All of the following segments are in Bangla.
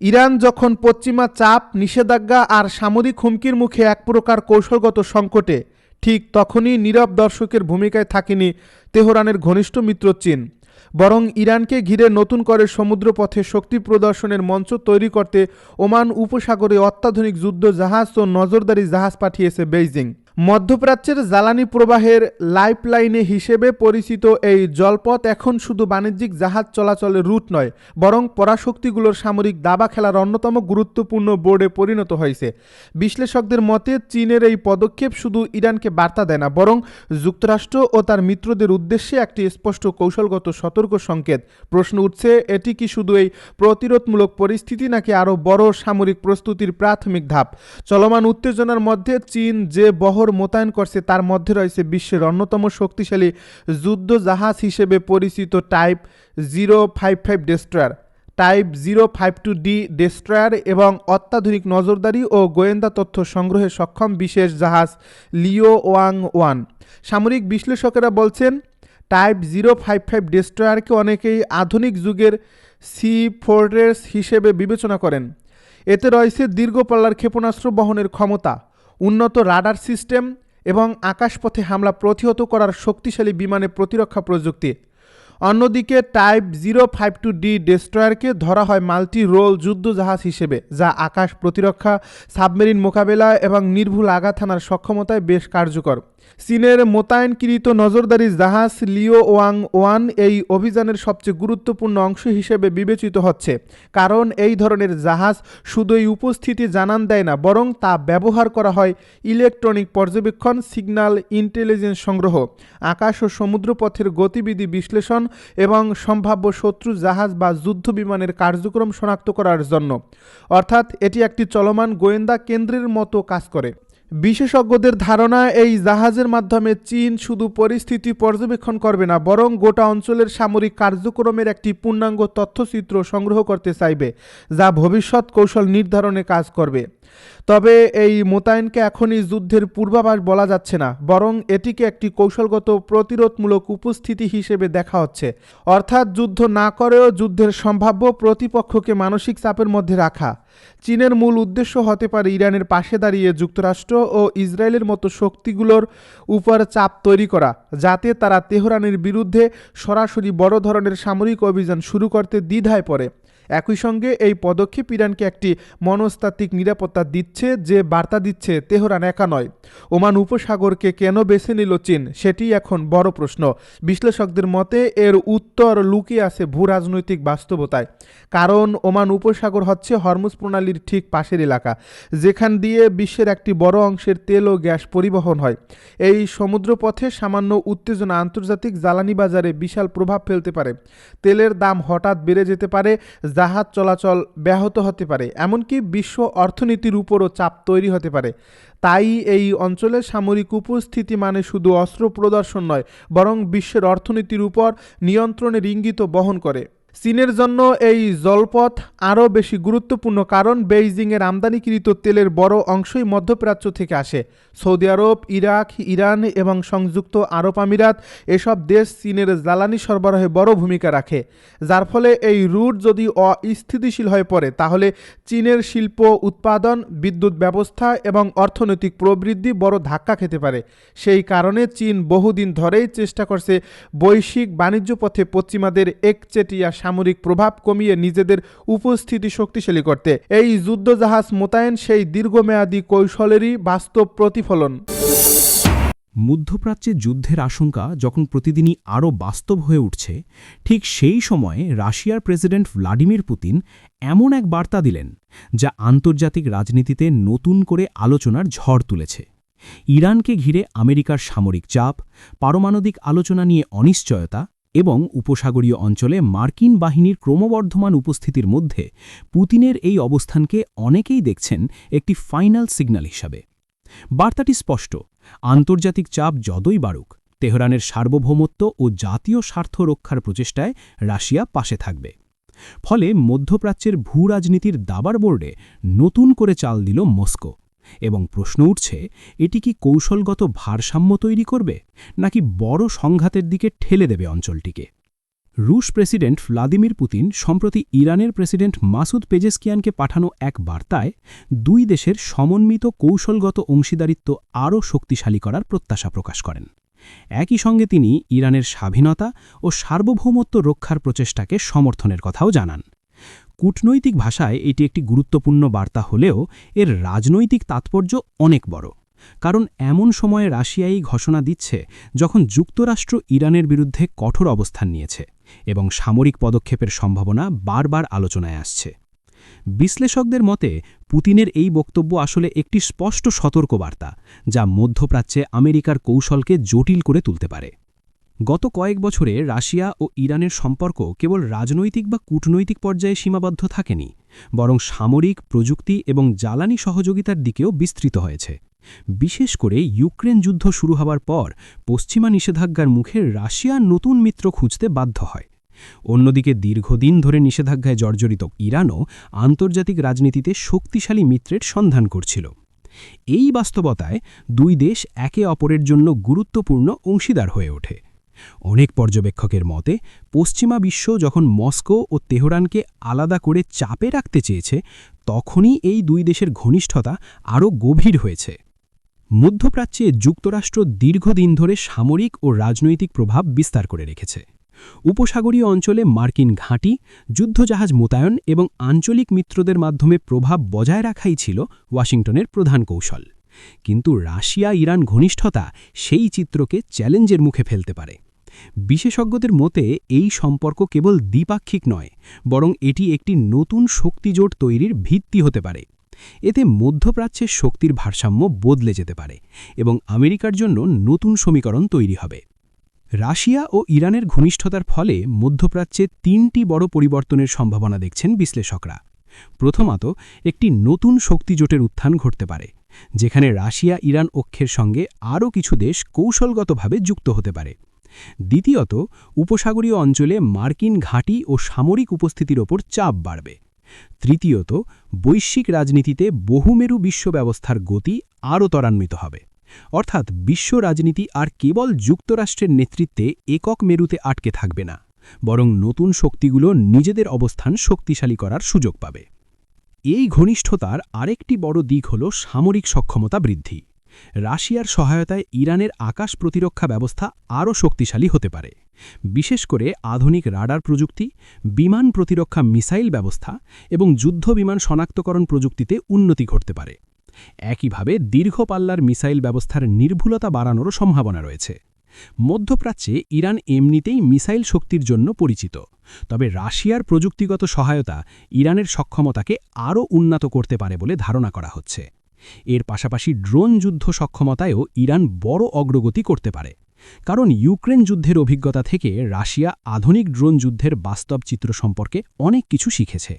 ইরান যখন পশ্চিমা চাপ, নিষেধাজ্ঞা আর সামরিক হুমকির মুখে এক প্রকার কৌশলগত সংকটে, ঠিক তখনই নীরব দর্শকের ভূমিকায় থাকেনি তেহরানের ঘনিষ্ঠ মিত্র চীন। বরং ইরানকে ঘিরে নতুন করে সমুদ্রপথে শক্তি প্রদর্শনের মঞ্চ তৈরি করতে ওমান উপসাগরে অত্যাধুনিক যুদ্ধ জাহাজ ও নজরদারি জাহাজ পাঠিয়েছে বেইজিং। মধ্যপ্রাচ্যের জ্বালানি প্রবাহের লাইফলাইনে হিসেবে পরিচিত এই জলপথ এখন শুধু বাণিজ্যিক জাহাজ চলাচলের রুট নয়, বরং পরাশক্তিগুলোর সামরিক দাবা খেলার অন্যতম গুরুত্বপূর্ণ বোর্ডে পরিণত হয়েছে। বিশ্লেষকদের মতে চীনের এই পদক্ষেপ শুধু ইরানকে বার্তা দেয় না, বরং যুক্তরাষ্ট্র ও তার মিত্রদের উদ্দেশ্যে একটি স্পষ্ট কৌশলগত সতর্ক সংকেত। প্রশ্ন উঠছে, এটি কি শুধু এই প্রতিরোধমূলক পরিস্থিতি, নাকি আরও বড় সামরিক প্রস্তুতির প্রাথমিক ধাপ? চলমান উত্তেজনার মধ্যে চীন যে বহর মোতায়েন করছে তার মধ্যে রয়েছে বিশ্বের অন্যতম শক্তিশালী যুদ্ধ জাহাজ হিসেবে পরিচিত type 055 destroyer, type 052D destroyer এবং অত্যাধুনিক নজরদারি ও গোয়েন্দা তথ্য সংগ্রহে সক্ষম বিশেষ জাহাজ লিও ওয়াং-1। সামরিক বিশ্লেষকেরা বলছেন, টাইপ 055 ডেস্ট্রয়ারকে অনেকেই আধুনিক যুগের সি ফোর্ট্রেস হিসেবে বিবেচনা করেন। এতে রয়েছে দীর্ঘপাল্লার ক্ষেপণাস্ত্র বহনের ক্ষমতা, উন্নত রাডার সিস্টেম এবং আকাশপথে হামলা প্রতিহত করার শক্তিশালী বিমানের প্রতিরক্ষা প্রযুক্তি। অন্যদিকে টাইপ 052D ডেস্ট্রয়ারকে ধরা হয় মাল্টি রোল যুদ্ধ জাহাজ হিসেবে, যা আকাশ প্রতিরক্ষা, সাবমেরিন মোকাবেলা এবং নির্ভুল আঘাত হানার সক্ষমতায় বেশ কার্যকর। চীনের মোতায়েনকৃত নজরদারি জাহাজ লিও ওয়াং-1 এই অভিযানের সবচেয়ে গুরুত্বপূর্ণ অংশ হিসেবে বিবেচিত হচ্ছে, কারণ এই ধরনের জাহাজ শুধুই উপস্থিতি জানান দেয় না, বরং তা ব্যবহার করা হয় ইলেকট্রনিক পর্যবেক্ষণ, সিগন্যাল ইন্টেলিজেন্স সংগ্রহ, আকাশ ও সমুদ্রপথের গতিবিধি বিশ্লেষণ এবং সম্ভাব্য শত্রু জাহাজ বা যুদ্ধ বিমানের কার্যক্রম শনাক্ত করার জন্য। অর্থাৎ এটি একটি চলমান গোয়েন্দা কেন্দ্রের মতো কাজ করে। বিশেষজ্ঞদের ধারণা, এই জাহাজের মাধ্যমে চীন শুধু পরিস্থিতি পর্যবেক্ষণ করবে না, বরং গোটা অঞ্চলের সামরিক কার্যক্রমের একটি পূর্ণাঙ্গ তথ্যচিত্র সংগ্রহ করতে চাইবে, যা ভবিষ্যৎ কৌশল নির্ধারণে কাজ করবে। তবে এই মোতায়েনকে এখনই যুদ্ধের পূর্বাভাস বলা যাচ্ছে না, বরং এটিকে একটি কৌশলগত প্রতিরোধমূলক উপস্থিতি হিসেবে দেখা হচ্ছে। অর্থাৎ যুদ্ধ না করেও যুদ্ধের সম্ভাব্য প্রতিপক্ষকে মানসিক চাপের মধ্যে রাখা। চীনের মূল উদ্দেশ্য হতে পারে ইরানের পাশে দাঁড়িয়ে যুক্তরাষ্ট্র ও ইসরায়েলের মতো শক্তিগুলোর উপর চাপ তৈরি করা, যাতে তারা তেহরানের বিরুদ্ধে সরাসরি বড় ধরনের সামরিক অভিযান শুরু করতে দ্বিধায় পড়ে। একই সঙ্গে এই পদক্ষেপ ইরানকে একটি মনস্তাত্ত্বিক নিরাপত্তা দিচ্ছে, যে বার্তা দিচ্ছে তেহরান একা নয়। ওমান উপসাগরকে কেন বেছে নিল চীন, সেটি এখন বড় প্রশ্ন। বিশ্লেষকদের মতে এর উত্তর লুকিয়ে আছে ভূরাজনৈতিক বাস্তবতায়। কারণ ওমান উপসাগর হচ্ছে হরমুজ প্রণালীর ঠিক পাশের এলাকা, যেখান দিয়ে বিশ্বের একটি বড় অংশের তেল ও গ্যাস পরিবহন হয়। এই সমুদ্রপথে সামান্য উত্তেজনা আন্তর্জাতিক জ্বালানি বাজারে বিশাল প্রভাব ফেলতে পারে। তেলের দাম হঠাৎ বেড়ে যেতে পারে, জাহাজ চলাচল ব্যাহত হতে পারে, এমনকি বিশ্ব অর্থনীতির উপরও চাপ তৈরি হতে পারে। তাই এই অঞ্চলে সামরিক উপস্থিতি মানে শুধু অস্ত্র প্রদর্শন নয়, বরং বিশ্বের অর্থনীতির উপর নিয়ন্ত্রণের ইঙ্গিতও বহন করে। চীনের জন্য এই জলপথ আরও বেশি গুরুত্বপূর্ণ, কারণ বেইজিংয়ের আমদানিকৃত তেলের বড় অংশই মধ্যপ্রাচ্য থেকে আসে। সৌদি আরব, ইরাক, ইরান এবং সংযুক্ত আরব আমিরাত এসব দেশ চীনের জ্বালানি সরবরাহে বড় ভূমিকা রাখে, যার ফলে এই রুট যদি অস্থিতিশীল হয়ে পড়ে, তাহলে চীনের শিল্প উৎপাদন, বিদ্যুৎ ব্যবস্থা এবং অর্থনৈতিক প্রবৃদ্ধি বড় ধাক্কা খেতে পারে। সেই কারণে চীন বহুদিন ধরেই চেষ্টা করছে বৈশ্বিক বাণিজ্য পথে পশ্চিমাদের একচেটিয়া সামরিক প্রভাব কমিয়ে নিজেদের উপস্থিতি শক্তিশালী করতে। এই যুদ্ধজাহাজ মোতায়েন সেই দীর্ঘমেয়াদী কৌশলেরই বাস্তব প্রতিফলন। মধ্যপ্রাচ্যে যুদ্ধের আশঙ্কা যখন প্রতিদিনই আরও বাস্তব হয়ে উঠছে, ঠিক সেই সময়ে রাশিয়ার প্রেসিডেন্ট ভ্লাদিমির পুতিন এমন এক বার্তা দিলেন, যা আন্তর্জাতিক রাজনীতিতে নতুন করে আলোচনার ঝড় তুলেছে। ইরানকে ঘিরে আমেরিকার সামরিক চাপ, পারমাণবিক আলোচনা নিয়ে অনিশ্চয়তা এবং উপসাগরীয় অঞ্চলে মার্কিন বাহিনীর ক্রমবর্ধমান উপস্থিতির মধ্যে পুতিনের এই অবস্থানকে অনেকেই দেখছেন একটি ফাইনাল সিগন্যাল হিসাবে। বার্তাটি স্পষ্ট, আন্তর্জাতিক চাপ যতই বাড়ুক, তেহরানের সার্বভৌমত্ব ও জাতীয় স্বার্থ রক্ষার প্রচেষ্টায় রাশিয়া পাশে থাকবে। ফলে মধ্যপ্রাচ্যের ভূরাজনীতির দাবার বোর্ডে নতুন করে চাল দিল মস্কো, এবং প্রশ্ন উঠছে, এটি কি কৌশলগত ভারসাম্য তৈরি করবে, নাকি বড় সংঘাতের দিকে ঠেলে দেবে অঞ্চলটিকে? রুশ প্রেসিডেন্ট ভ্লাদিমির পুতিন সম্প্রতি ইরানের প্রেসিডেন্ট মাসুদ পেজেশকিয়ানকে পাঠানো এক বার্তায় দুই দেশের সমন্বিত কৌশলগত অংশীদারিত্ব আরও শক্তিশালী করার প্রত্যাশা প্রকাশ করেন। একই সঙ্গে তিনি ইরানের স্বাধীনতা ও সার্বভৌমত্ব রক্ষার প্রচেষ্টাকে সমর্থনের কথাও জানান। কূটনৈতিক ভাষায় এটি একটি গুরুত্বপূর্ণ বার্তা হলেও এর রাজনৈতিক তাৎপর্য অনেক বড়, কারণ এমন সময়ে রাশিয়া এই ঘোষণা দিচ্ছে যখন যুক্তরাষ্ট্র ইরানের বিরুদ্ধে কঠোর অবস্থান নিয়েছে এবং সামরিক পদক্ষেপের সম্ভাবনা বারবার আলোচনায় আসছে। বিশ্লেষকদের মতে পুতিনের এই বক্তব্য আসলে একটি স্পষ্ট সতর্কবার্তা, যা মধ্যপ্রাচ্যে আমেরিকার কৌশলকে জটিল করে তুলতে পারে। গত কয়েক বছরে রাশিয়া ও ইরানের সম্পর্ক কেবল রাজনৈতিক বা কূটনৈতিক পর্যায়ে সীমাবদ্ধ থাকেনি, বরং সামরিক, প্রযুক্তি এবং জ্বালানি সহযোগিতার দিকেও বিস্তৃত হয়েছে। বিশেষ করে ইউক্রেন যুদ্ধ শুরু হওয়ার পর পশ্চিমা নিষেধাজ্ঞার মুখে রাশিয়া নতুন মিত্র খুঁজতে বাধ্য হয়। অন্যদিকে দীর্ঘদিন ধরে নিষেধাজ্ঞায় জর্জরিত ইরানও আন্তর্জাতিক রাজনীতিতে শক্তিশালী মিত্রের সন্ধান করছিল। এই বাস্তবতায় দুই দেশ একে অপরের জন্য গুরুত্বপূর্ণ অংশীদার হয়ে ওঠে। অনেক পর্যবেক্ষকের মতে পশ্চিমা বিশ্ব যখন মস্কো ও তেহরানকে আলাদা করে চাপে রাখতে চেয়েছে, তখনই এই দুই দেশের ঘনিষ্ঠতা আরও গভীর হয়েছে। মধ্যপ্রাচ্যে যুক্তরাষ্ট্র দীর্ঘদিন ধরে সামরিক ও রাজনৈতিক প্রভাব বিস্তার করে রেখেছে। উপসাগরীয় অঞ্চলে মার্কিন ঘাঁটি, যুদ্ধজাহাজ মোতায়েন এবং আঞ্চলিক মিত্রদের মাধ্যমে প্রভাব বজায় রাখাই ছিল ওয়াশিংটনের প্রধান কৌশল। কিন্তু রাশিয়া ইরান ঘনিষ্ঠতা সেই চিত্রকে চ্যালেঞ্জের মুখে ফেলতে পারে। বিশেষজ্ঞদের মতে এই সম্পর্ক কেবল দ্বিপাক্ষিক নয়, বরং এটি একটি নতুন শক্তিজোট তৈরির ভিত্তি হতে পারে। এতে মধ্যপ্রাচ্যের শক্তির ভারসাম্য বদলে যেতে পারে এবং আমেরিকার জন্য নতুন সমীকরণ তৈরি হবে। রাশিয়া ও ইরানের ঘনিষ্ঠতার ফলে মধ্যপ্রাচ্যে তিনটি বড় পরিবর্তনের সম্ভাবনা দেখছেন বিশ্লেষকরা। প্রথমত, একটি নতুন শক্তিজোটের উত্থান ঘটতে পারে, যেখানে রাশিয়া ইরান অক্ষের সঙ্গে আরও কিছু দেশ কৌশলগতভাবে যুক্ত হতে পারে। দ্বিতীয়ত, উপসাগরীয় অঞ্চলে মার্কিন ঘাঁটি ও সামরিক উপস্থিতির ওপর চাপ বাড়বে। তৃতীয়ত, বৈশ্বিক রাজনীতিতে বহুমেরু বিশ্ব ব্যবস্থার গতি আরও ত্বরান্বিত হবে, অর্থাৎ বিশ্ব রাজনীতি আর কেবল যুক্তরাষ্ট্রের নেতৃত্বে একক মেরুতে আটকে থাকবে না, বরং নতুন শক্তিগুলো নিজেদের অবস্থান শক্তিশালী করার সুযোগ পাবে। এই ঘনিষ্ঠতার আরেকটি বড় দিক হল সামরিক সক্ষমতা বৃদ্ধি। রাশিয়ার সহায়তায় ইরানের আকাশ প্রতিরক্ষা ব্যবস্থা আরও শক্তিশালী হতে পারে, বিশেষ করে আধুনিক রাডার প্রযুক্তি, বিমান প্রতিরক্ষা মিসাইল ব্যবস্থা এবং যুদ্ধ বিমান শনাক্তকরণ প্রযুক্তিতে উন্নতি ঘটতে পারে। একইভাবে দীর্ঘ পাল্লার মিসাইল ব্যবস্থার নির্ভুলতা বাড়ানোরও সম্ভাবনা রয়েছে। মধ্যপ্রাচ্যে ইরান এমনিতেই মিসাইল শক্তির জন্য পরিচিত, তবে রাশিয়ার প্রযুক্তিগত সহায়তা ইরানের সক্ষমতাকে আরও উন্নত করতে পারে বলে ধারণা করা হচ্ছে। এর পাশাপাশি ড্রোন যুদ্ধ সক্ষমতায়ও ইরান বড় অগ্রগতি করতে পারে, কারণ ইউক্রেন যুদ্ধের অভিজ্ঞতা থেকে রাশিয়া আধুনিক ড্রোন যুদ্ধের বাস্তব চিত্র সম্পর্কে অনেক কিছু শিখেছে।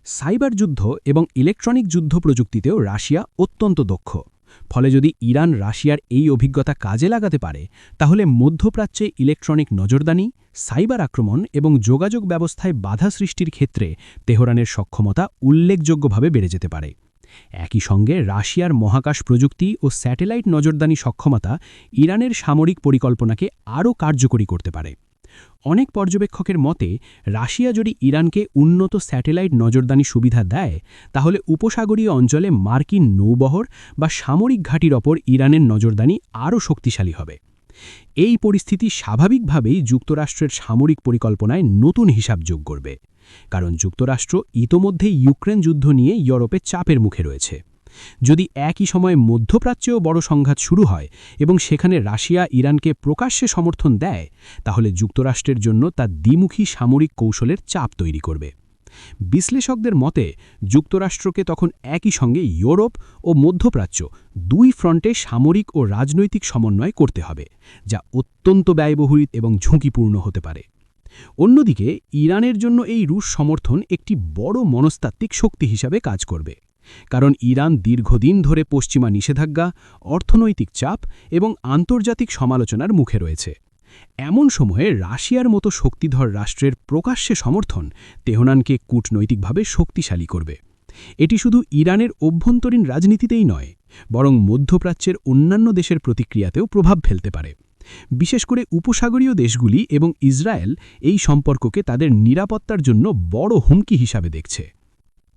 সাইবার যুদ্ধ এবং ইলেকট্রনিক যুদ্ধ প্রযুক্তিতেও রাশিয়া অত্যন্ত দক্ষ। ফলে যদি ইরান রাশিয়ার এই অভিজ্ঞতা কাজে লাগাতে পারে, তাহলে মধ্যপ্রাচ্যে ইলেকট্রনিক নজরদানি, সাইবার আক্রমণ এবং যোগাযোগ ব্যবস্থায় বাধা সৃষ্টির ক্ষেত্রে তেহরানের সক্ষমতা উল্লেখযোগ্যভাবে বেড়ে যেতে পারে। একই সঙ্গে রাশিয়ার মহাকাশ প্রযুক্তি ও স্যাটেলাইট নজরদানি সক্ষমতা ইরানের সামরিক পরিকল্পনাকে আরও কার্যকরী করতে পারে। অনেক পর্যবেক্ষকের মতে রাশিয়া যদি ইরানকে উন্নত স্যাটেলাইট নজরদানি সুবিধা দেয়, তাহলে উপসাগরীয় অঞ্চলে মার্কিন নৌবহর বা সামরিক ঘাঁটির ওপর ইরানের নজরদানি আরও শক্তিশালী হবে। এই পরিস্থিতি স্বাভাবিকভাবেই যুক্তরাষ্ট্রের সামরিক পরিকল্পনায় নতুন হিসাব যোগ করবে, কারণ যুক্তরাষ্ট্র ইতোমধ্যেই ইউক্রেন যুদ্ধ নিয়ে ইউরোপে চাপের মুখে রয়েছে। যদি একই সময়ে মধ্যপ্রাচ্যেও বড় সংঘাত শুরু হয় এবং সেখানে রাশিয়া ইরানকে প্রকাশ্যে সমর্থন দেয়, তাহলে যুক্তরাষ্ট্রের জন্য তা দ্বিমুখী সামরিক কৌশলের চাপ তৈরি করবে। বিশ্লেষকদের মতে যুক্তরাষ্ট্রকে তখন একই সঙ্গে ইউরোপ ও মধ্যপ্রাচ্য দুই ফ্রন্টে সামরিক ও রাজনৈতিক সমন্বয় করতে হবে, যা অত্যন্ত ব্যয়বহুল এবং ঝুঁকিপূর্ণ হতে পারে। অন্যদিকে ইরানের জন্য এই রুশ সমর্থন একটি বড় মনস্তাত্ত্বিক শক্তি হিসাবে কাজ করবে, কারণ ইরান দীর্ঘদিন ধরে পশ্চিমা নিষেধাজ্ঞা, অর্থনৈতিক চাপ এবং আন্তর্জাতিক সমালোচনার মুখে রয়েছে। এমন সময়ে রাশিয়ার মতো শক্তিধর রাষ্ট্রের প্রকাশ্যে সমর্থন তেহরানকে কূটনৈতিকভাবে শক্তিশালী করবে। এটি শুধু ইরানের অভ্যন্তরীণ রাজনীতিতেই নয়, বরং মধ্যপ্রাচ্যের অন্যান্য দেশের প্রতিক্রিয়াতেও প্রভাব ফেলতে পারে। বিশেষ করে উপসাগরীয় দেশগুলি এবং ইসরায়েল এই সম্পর্ককে তাদের নিরাপত্তার জন্য বড় হুমকি হিসাবে দেখছে।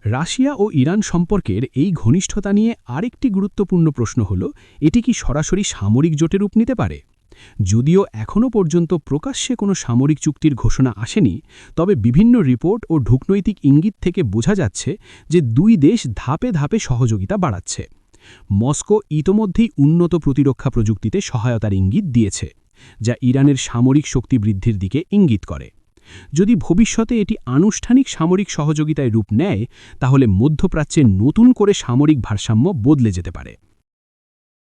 রাশিয়া ও ইরান সম্পর্কের এই ঘনিষ্ঠতা নিয়ে আরেকটি গুরুত্বপূর্ণ প্রশ্ন হল, এটি কি সরাসরি সামরিক জোটের রূপ নিতে পারে? যদিও এখনও পর্যন্ত প্রকাশ্যে কোনো সামরিক চুক্তির ঘোষণা আসেনি, তবে বিভিন্ন রিপোর্ট ও ঢুকনৈতিক ইঙ্গিত থেকে বোঝা যাচ্ছে যে দুই দেশ ধাপে ধাপে সহযোগিতা বাড়াচ্ছে। মস্কো ইতোমধ্যেই উন্নত প্রতিরক্ষা প্রযুক্তিতে সহায়তার ইঙ্গিত দিয়েছে, যা ইরানের সামরিক শক্তি বৃদ্ধির দিকে ইঙ্গিত করে। যদি ভবিষ্যতে এটি আনুষ্ঠানিক সামরিক সহযোগিতায় রূপ নেয়, তাহলে মধ্যপ্রাচ্যে নতুন করে সামরিক ভারসাম্য বদলে যেতে পারে।